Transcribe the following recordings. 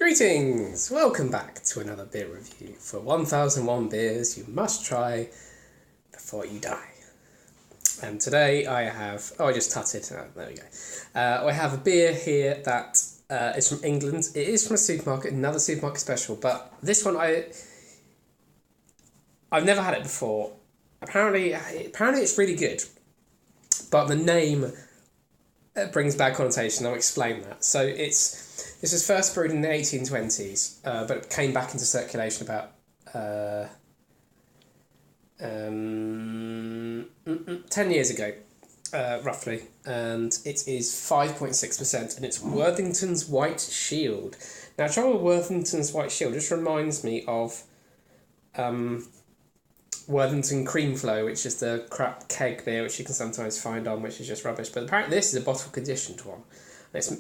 Greetings! Welcome back to another beer review for 1001 beers you must try before you die. And today I have, I just tutted, there we go. I have a beer here that is from England. It is from a supermarket, another supermarket special, but this one I've never had it before. Apparently it's really good, but the name brings bad connotation. I'll explain that. So this was first brewed in the 1820s, but it came back into circulation about 10 years ago, roughly, and it is 5.6%, and it's Worthington's White Shield. Now, trying with Worthington's White Shield just reminds me of Worthington Cream Flow, which is the crap keg beer which you can sometimes find on, which is just rubbish. But apparently this is a bottle conditioned one. It's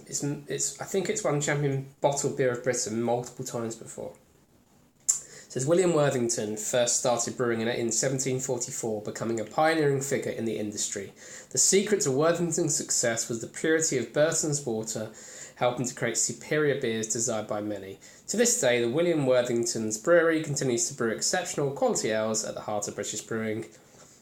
I think it's won champion bottled beer of Britain multiple times before. It says William Worthington first started brewing in 1744, becoming a pioneering figure in the industry. The secret to Worthington's success was the purity of Burton's water, helping to create superior beers desired by many. To this day, the William Worthington's Brewery continues to brew exceptional quality ales at the heart of British brewing,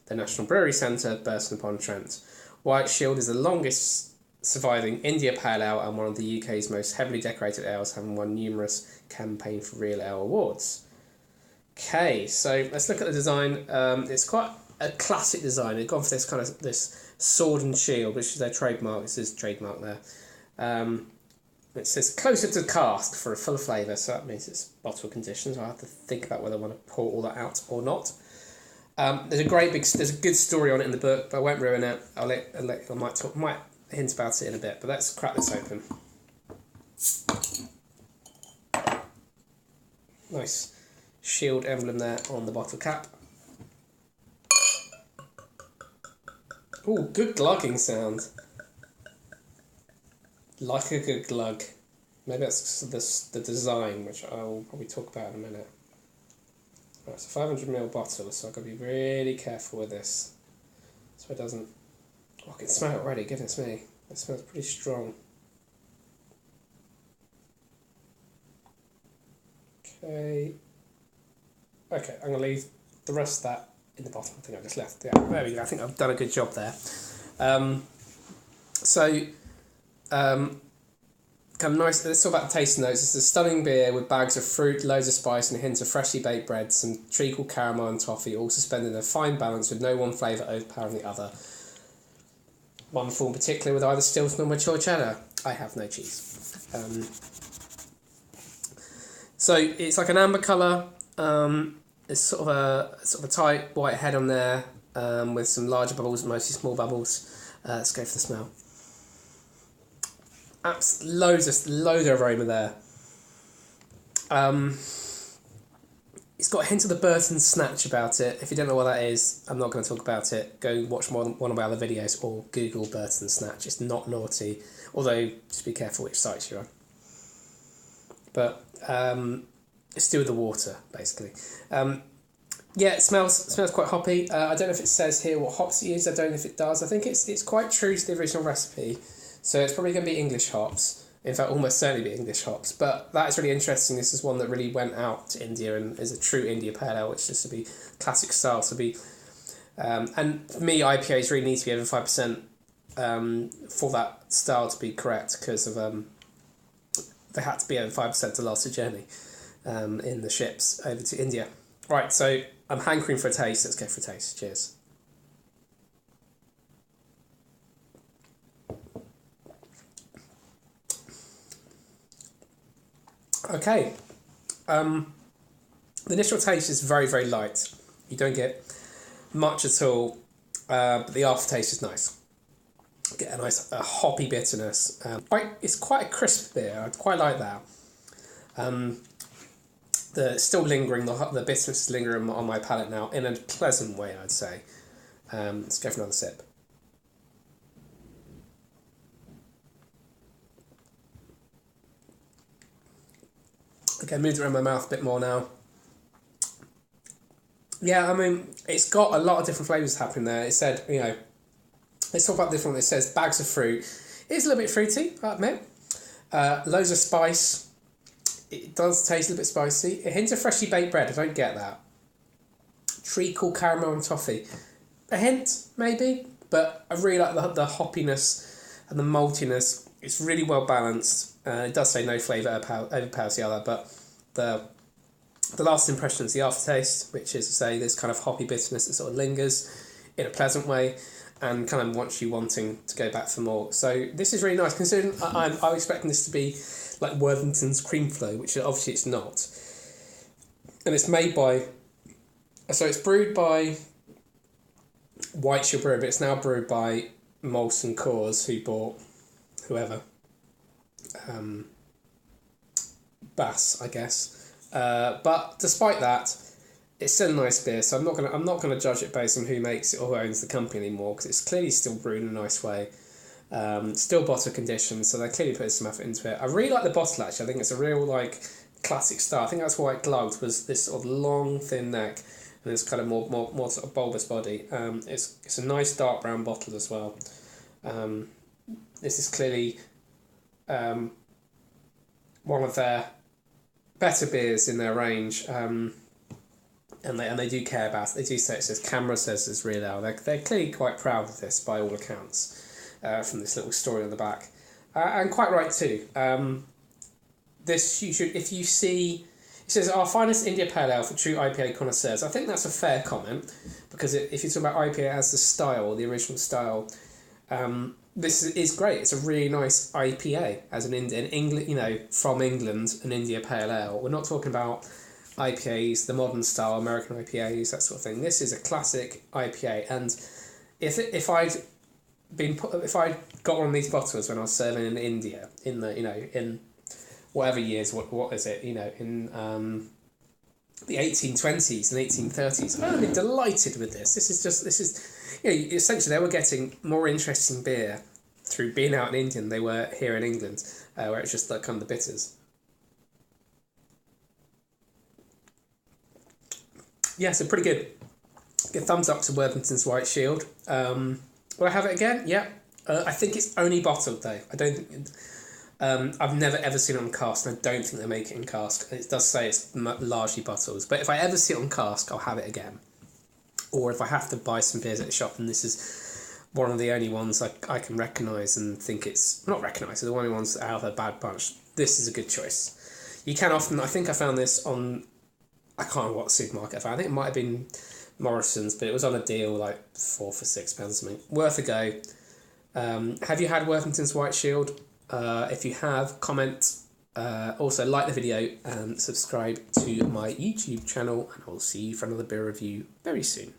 the National Brewery Centre, Burton-upon-Trent. White Shield is the longest surviving India Pale Ale and one of the UK's most heavily decorated ales, having won numerous Campaign for Real Ale awards. Okay, so let's look at the design. It's quite a classic design. They've gone for this kind of this sword and shield, which is their trademark. This is trademark there. It says closer to cask for a fuller flavour, so that means it's bottle conditioned. So I have to think about whether I want to pour all that out or not. There's a good story on it in the book, but I won't ruin it. I might hint about it in a bit, but let's crack this open. Nice shield emblem there on the bottle cap. Oh, good glugging sound. Like a good glug. Maybe that's the design, which I'll probably talk about in a minute. Right, it's a 500ml bottle, so I've got to be really careful with this, so it doesn't... Oh, I can smell it already, goodness me. It smells pretty strong. Okay, I'm going to leave the rest of that in the bottom. I think I just left. Yeah, there we go. I think I've done a good job there. Kind of nice. Let's talk about the taste notes. It's a stunning beer with bags of fruit, loads of spice, and a hint of freshly baked bread, some treacle, caramel, and toffee, all suspended in a fine balance with no one flavour overpowering the other. Wonderful, in particular with either Stilton or mature cheddar. I have no cheese. So it's like an amber colour. It's sort of a tight white head on there, with some larger bubbles, mostly small bubbles. Let's go for the smell. Loads of aroma there. It's got a hint of the Burton Snatch about it. If you don't know what that is, I'm not going to talk about it. Go watch one of my other videos or Google Burton Snatch. It's not naughty, although just be careful which sites you're on. But it's to do with the water, basically. Yeah, it smells quite hoppy. I don't know if it says here what hops it used. I don't know if it does. I think it's quite true to the original recipe. So it's probably going to be English hops. In fact, almost certainly be English hops. But that is really interesting. This is one that really went out to India and is a true India Pale Ale, which is to be classic style. To be, and for me, IPAs really need to be over 5% for that style to be correct, because of they had to be over 5% to last the journey in the ships over to India. Right, so I'm hankering for a taste. Let's go for a taste. Cheers. Okay, the initial taste is very, very light. You don't get much at all, but the aftertaste is nice. Get a nice hoppy bitterness. It's quite a crisp beer. I quite like that. Still lingering, the bitterness is lingering on my palate now in a pleasant way, I'd say. Let's go for another sip. Okay, moved around my mouth a bit more now. Yeah, I mean, it's got a lot of different flavours happening there. It said, let's talk about this one. It says bags of fruit. It's a little bit fruity, I admit. Loads of spice. It does taste a little bit spicy. A hint of freshly baked bread. I don't get that. Treacle, caramel and toffee. A hint, maybe. But I really like the hoppiness and the maltiness. It's really well balanced. It does say no flavour overpowers the other, but the last impression is the aftertaste, which is to say this kind of hoppy bitterness that sort of lingers in a pleasant way and kind of wants you wanting to go back for more. So this is really nice, considering I was expecting this to be like Worthington's cream flow, which obviously it's not. And it's made by, so it's brewed by White Shield Brewery, but it's now brewed by Molson Coors, who bought whoever, Bass, I guess. But despite that, it's still a nice beer. So I'm not gonna judge it based on who makes it or who owns the company anymore, because it's clearly still brewed in a nice way. Still bottle conditioned, so they're clearly putting some effort into it. I really like the bottle actually. I think it's a real like classic style. I think that's why it glugged, was this sort of long thin neck and this kind of more sort of bulbous body. It's a nice dark brown bottle as well. This is clearly one of their better beers in their range, and they do care about it. They do say it says camera says it's real ale. They're clearly quite proud of this by all accounts, from this little story on the back, and quite right too. This you should, if you see, it says our finest India Pale Ale for true IPA connoisseurs. I think that's a fair comment, because if you talk about IPA as the style, the original style, this is great. It's a really nice IPA as an England, from England, an India Pale Ale. We're not talking about IPAs, the modern style American IPAs, that sort of thing. This is a classic IPA, and if I'd got one of these bottles when I was serving in India in in whatever years, what is it, in the 1820s and 1830s, I'd be delighted with this. This is essentially they were getting more interesting beer through being out in India than they were here in England, where it's just like kind of the bitters. Yeah, so pretty good. Good thumbs up to Worthington's White Shield. Will I have it again? Yeah. I think it's only bottled though. I don't think. I've never ever seen it on cask, and I don't think they make it in cask. It does say it's largely bottled, but if I ever see it on cask, I'll have it again. Or if I have to buy some beers at the shop, and this is one of the only ones I can recognise and think it's not recognise. They're the only ones out of a bad bunch. This is a good choice. You can often. I think I found this on. I can't remember what supermarket I found. I think it might have been Morrison's, but it was on a deal like £4 for £6 or something. Worth a go. Have you had Worthington's White Shield? If you have, comment. Also like the video and subscribe to my YouTube channel, and I'll see you for another beer review very soon.